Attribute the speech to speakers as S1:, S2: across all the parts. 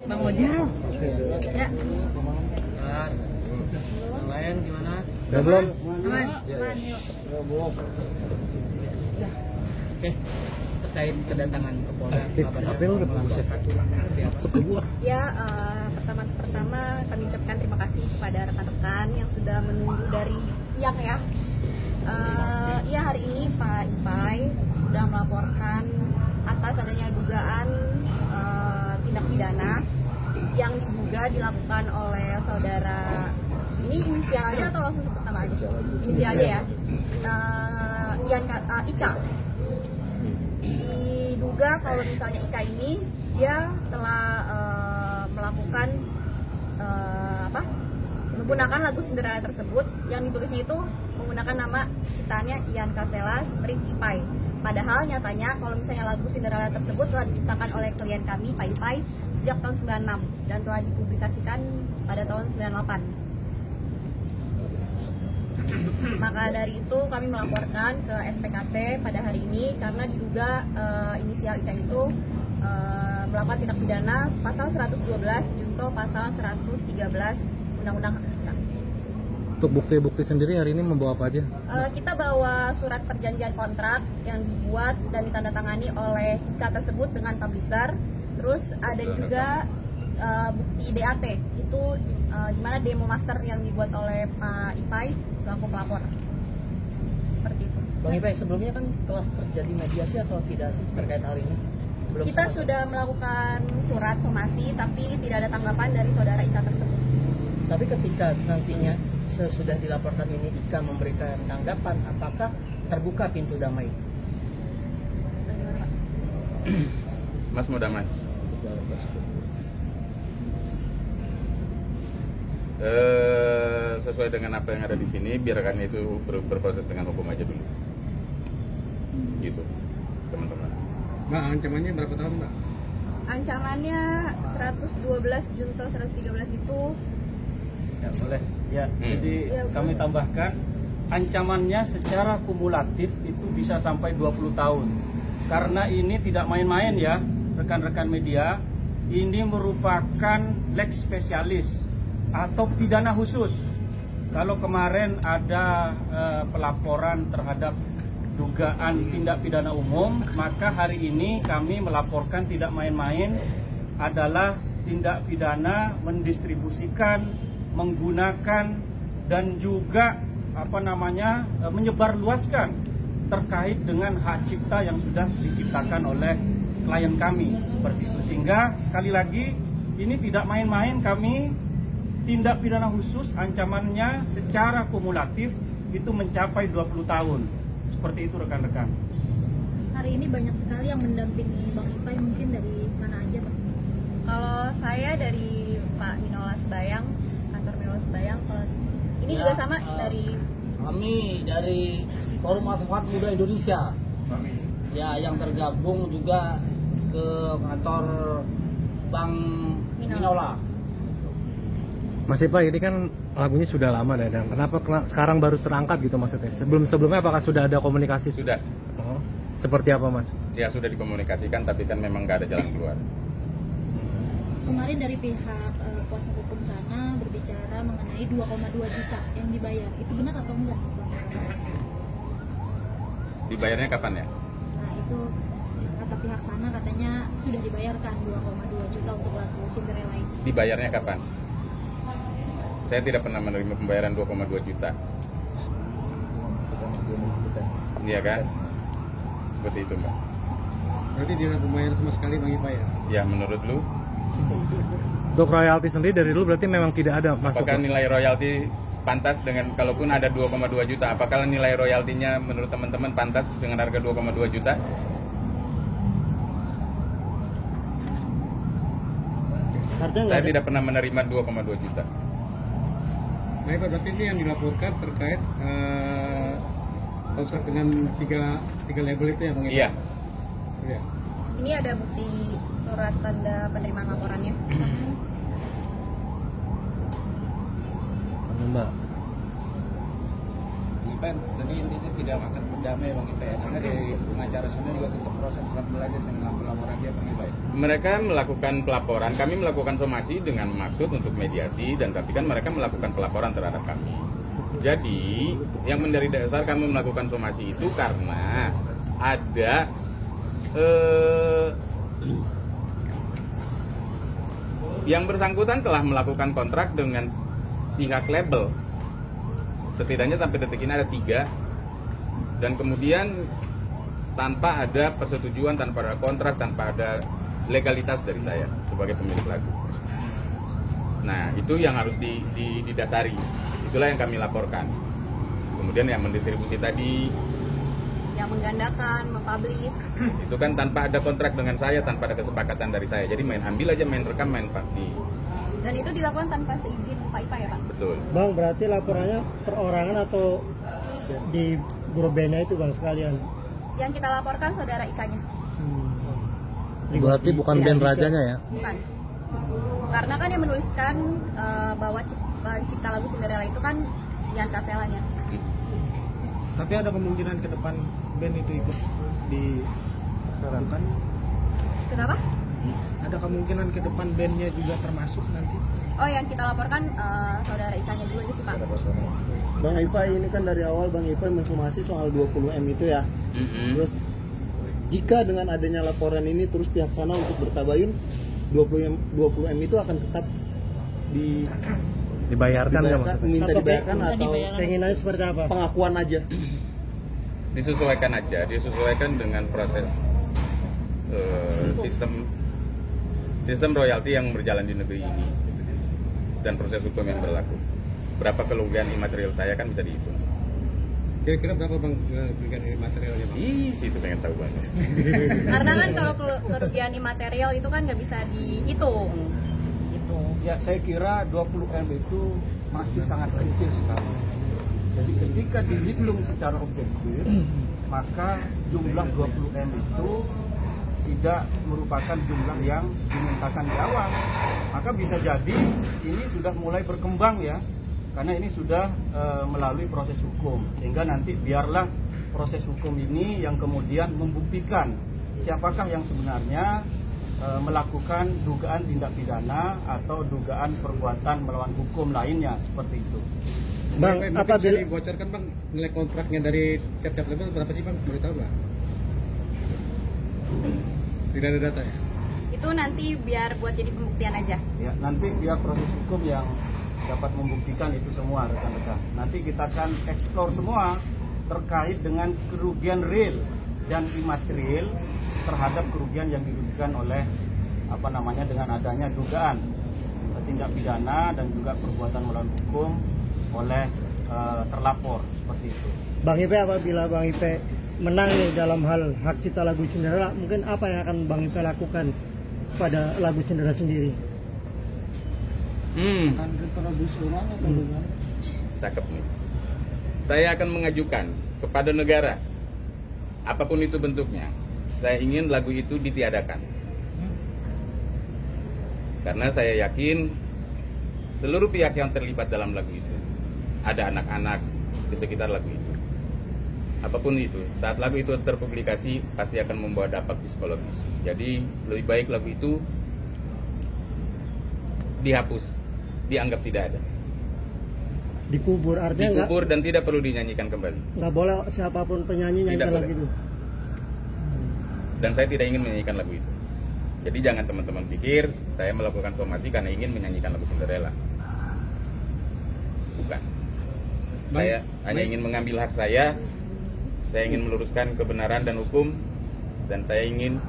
S1: Bang Ojal. Ya.
S2: Yang lain gimana?
S3: Udah belum?
S1: Aman. Aman yuk.
S2: Oke. Terkait kedatangan ke Polda,
S3: Apa lu udah
S4: Ya, pertama kami ucapkan terima kasih kepada rekan-rekan yang sudah menunggu dari siang ya. Ya, hari ini Pak Ipai sudah melaporkan atas adanya dugaan tindak pidana yang diduga dilakukan oleh saudara, ini inisial aja atau langsung sebut nama aja? Inisial aja ya. Ika. Diduga kalau misalnya Ika ini dia telah melakukan menggunakan lagu Cinderella tersebut yang ditulisnya itu menggunakan nama ciptaannya Ian Kasela Street Ipai. Padahal nyatanya kalau misalnya lagu Cinderella tersebut telah diciptakan oleh klien kami Pak Ipai sejak tahun 96 dan telah dipublikasikan pada tahun 98. Maka dari itu kami melaporkan ke SPKP pada hari ini karena diduga inisial Ika itu melakukan tindak pidana pasal 112 junto pasal 113 Undang-Undang Hak Cipta.
S3: Untuk bukti-bukti sendiri hari ini membawa apa aja?
S4: Kita bawa surat perjanjian kontrak yang dibuat dan ditandatangani oleh Ika tersebut dengan publisher. Terus ada juga bukti DAT itu di mana demo master yang dibuat oleh Pak Ipai selaku pelapor. Seperti itu.
S2: Bang Ipai, sebelumnya kan telah terjadi mediasi atau tidak sih terkait hal ini?
S4: Kita sudah melakukan surat somasi tapi tidak ada tanggapan dari saudara Ika tersebut.
S2: Tapi ketika nantinya sesudah dilaporkan ini Ika memberikan tanggapan, apakah terbuka pintu damai?
S5: Mas mau damai? Sesuai dengan apa yang ada di sini, biarkan itu berproses dengan hukum aja dulu. Gitu, teman-teman.
S3: Mbak, ancamannya berapa tahun, Mbak?
S4: Ancamannya 112 junto 113 itu
S6: Ya, boleh. Ya, jadi
S4: Ya,
S6: kami tambahkan ancamannya secara kumulatif itu bisa sampai 20 tahun. Karena ini tidak main-main ya, rekan-rekan media. Ini merupakan lex spesialis atau pidana khusus. Kalau kemarin ada pelaporan terhadap dugaan tindak pidana umum, maka hari ini kami melaporkan tidak main-main adalah tindak pidana mendistribusikan, menggunakan dan juga menyebarluaskan terkait dengan hak cipta yang sudah diciptakan oleh klien kami seperti itu. Sehingga sekali lagi ini tidak main-main, kami tindak pidana khusus ancamannya secara kumulatif itu mencapai 20 tahun. Seperti itu rekan-rekan.
S1: Hari ini banyak sekali yang mendampingi Bang Ipai, mungkin dari mana aja Bang?
S4: kalau saya dari Pak Minolas Bayang, kantor Minolas Bayang. Kalau ini
S7: Ya,
S4: juga sama dari
S7: kami dari Forum Advokat Muda Indonesia. Ya, yang tergabung juga ke kantor Bang Minola.
S3: Mas Ipai, ini kan lagunya sudah lama Dadang. Kenapa sekarang baru terangkat gitu maksudnya? Sebelumnya apakah sudah ada komunikasi?
S5: Sudah.
S3: Oh, seperti apa Mas?
S5: Ya sudah dikomunikasikan, tapi kan memang nggak ada jalan keluar.
S1: Kemarin dari pihak kuasa hukum sana berbicara mengenai 2,2 juta yang dibayar. Itu benar atau enggak, Bang?
S5: Dibayarnya kapan ya?
S1: Nah, itu kata pihak sana katanya sudah dibayarkan 2,2 juta untuk lagu Cinderella ini.
S5: Dibayarnya kapan? Saya tidak pernah menerima pembayaran 2,2 juta. Iya kan? Seperti itu, Mbak.
S3: Berarti tidak pembayaran sama sekali Bang Ipai ya?
S5: Ya, menurut lu,
S3: Untuk royalti sendiri dari dulu berarti memang tidak ada masuk.
S5: apakah nilai royalti pantas dengan, kalaupun ada 2,2 juta, apakah nilai royaltinya menurut teman-teman pantas dengan harga 2,2 juta? Saya tidak pernah menerima 2,2 juta.
S3: Baik Pak, berarti ini yang dilaporkan terkait kontrak dengan tiga label itu ya Bang Ipai?
S5: Iya.
S3: Iya.
S4: ini ada bukti surat tanda penerimaan laporannya.
S3: Mbak.
S7: Ipan, tadi intinya tidak akan berdamai Bang Ipai, karena dari pengacara sana juga tetap proses akan belajar dengan laporan dia Bang Ipai.
S5: mereka melakukan pelaporan, kami melakukan somasi dengan maksud untuk mediasi, dan tapi kan mereka melakukan pelaporan terhadap kami. Jadi yang menjadi dasar kami melakukan somasi itu karena ada yang bersangkutan telah melakukan kontrak dengan pihak label, setidaknya sampai detik ini ada 3, dan kemudian tanpa ada persetujuan, tanpa ada kontrak, tanpa ada legalitas dari saya sebagai pemilik lagu. Nah, itu yang harus didasari. Itulah yang kami laporkan. Kemudian yang mendistribusi tadi,
S4: yang menggandakan, mempublish,
S5: itu kan tanpa ada kontrak dengan saya, tanpa ada kesepakatan dari saya. Jadi main ambil aja, main rekam, main party.
S4: dan itu dilakukan tanpa seizin Pak Ipa ya Pak?
S5: Betul.
S8: Bang, berarti laporannya perorangan atau di grup bandnya itu Bang sekalian?
S4: Yang kita laporkan saudara Ikanya.
S3: Berarti bukan band rajanya ya?
S4: Bukan. Karena kan yang menuliskan bahwa cipta lagu Cinderella itu kan Yan Kaselanya.
S9: Tapi ada kemungkinan ke depan band itu ikut disarankan?
S4: Kenapa?
S9: Ada kemungkinan ke depan bandnya juga termasuk nanti?
S4: Oh, yang kita laporkan saudara Ikanya dulu aja sih Pak.
S8: Bang Ipa, ini kan dari awal Bang Ipa mensomasi soal 20M itu ya. Terus jika dengan adanya laporan ini terus pihak sana untuk bertabayun 20M itu akan tetap
S3: Dibayarkan nggak maksudnya?
S8: minta dibayarkan atau keinginannya seperti apa? Pengakuan aja.
S5: Disesuaikan aja, disesuaikan dengan proses sistem royalti yang berjalan di negeri ini dan proses hukum yang berlaku. Berapa kerugian imaterial saya kan bisa dihitung.
S3: Kira-kira berapa Bang kerugian imaterialnya Bang?
S5: Situ pengen tahu banget.
S4: Karena kan kalau kerugian imaterial itu kan nggak bisa dihitung. Gitu.
S6: Ya, saya kira 20M itu masih sangat kecil sekali. Jadi ketika dihitung secara objektif, maka jumlah 20M itu tidak merupakan jumlah yang dimintakan di awal. Maka bisa jadi ini sudah mulai berkembang ya, karena ini sudah melalui proses hukum. Sehingga nanti biarlah proses hukum ini yang kemudian membuktikan siapakah yang sebenarnya melakukan dugaan tindak pidana atau dugaan perbuatan melawan hukum lainnya, seperti itu.
S3: Bang, apa bisa dibocorkan Bang nilai kontraknya dari tiap-tiap label berapa sih Bang? Boleh tahu Bang? Tidak ada data ya?
S4: Itu nanti biar buat jadi pembuktian aja.
S6: Ya, nanti biar proses hukum yang dapat membuktikan itu semua rekan-rekan. Nanti kita akan eksplor semua terkait dengan kerugian real dan imaterial terhadap kerugian yang dirugikan oleh dengan adanya dugaan tindak pidana dan juga perbuatan melawan hukum oleh terlapor, seperti itu.
S8: Bang Ipe, apabila Bang Ipe menang nih dalam hal hak cipta lagu Cinderella, mungkin apa yang akan Bang Ipe lakukan pada lagu Cinderella sendiri?
S9: Akan reproduksi ulang atau gimana?
S5: Cakep nih. Saya akan mengajukan kepada negara, apapun itu bentuknya, saya ingin lagu itu ditiadakan. Karena saya yakin seluruh pihak yang terlibat dalam lagu itu, ada anak-anak di sekitar lagu itu. Apapun itu, saat lagu itu terpublikasi pasti akan membawa dampak psikologis. Jadi lebih baik lagu itu dihapus, dianggap tidak ada.
S8: Dikubur, artinya
S5: dikubur dan tidak perlu dinyanyikan kembali.
S8: Nggak boleh siapapun penyanyi nyanyikan lagu itu.
S5: Dan saya tidak ingin menyanyikan lagu itu. Jadi jangan teman-teman pikir saya melakukan somasi karena ingin menyanyikan lagu Cinderella. Bukan. Saya hanya ingin mengambil hak saya ingin meluruskan kebenaran dan hukum, dan saya ingin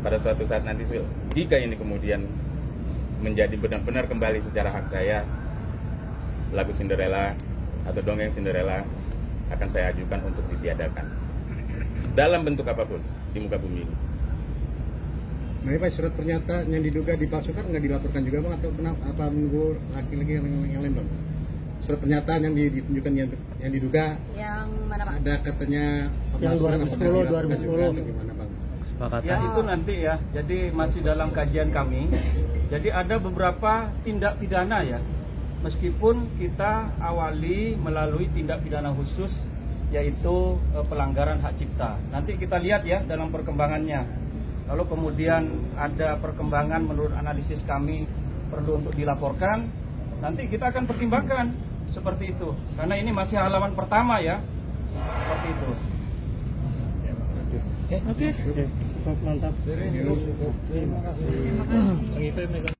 S5: pada suatu saat nanti jika ini kemudian menjadi benar-benar kembali secara hak saya, lagu Cinderella atau dongeng Cinderella akan saya ajukan untuk ditiadakan dalam bentuk apapun di muka bumi ini.
S3: Nah, Pak, surat pernyataan yang diduga dipalsukan nggak dilaporkan juga Bang, atau apa menunggu lagi yang lain Bang? Surat pernyataan yang ditunjukkan yang diduga
S4: yang mana Pak?
S3: Ada katanya
S8: yang 2010
S3: gimana Bang?
S6: Ya itu nanti ya, jadi masih dalam kajian kami. Jadi ada beberapa tindak pidana ya, meskipun kita awali melalui tindak pidana khusus yaitu pelanggaran hak cipta. Nanti kita lihat ya dalam perkembangannya. Lalu kemudian ada perkembangan menurut analisis kami perlu untuk dilaporkan, nanti kita akan pertimbangkan seperti itu. Karena ini masih halaman pertama ya, seperti itu.
S9: Oke. Mantap. Terima kasih.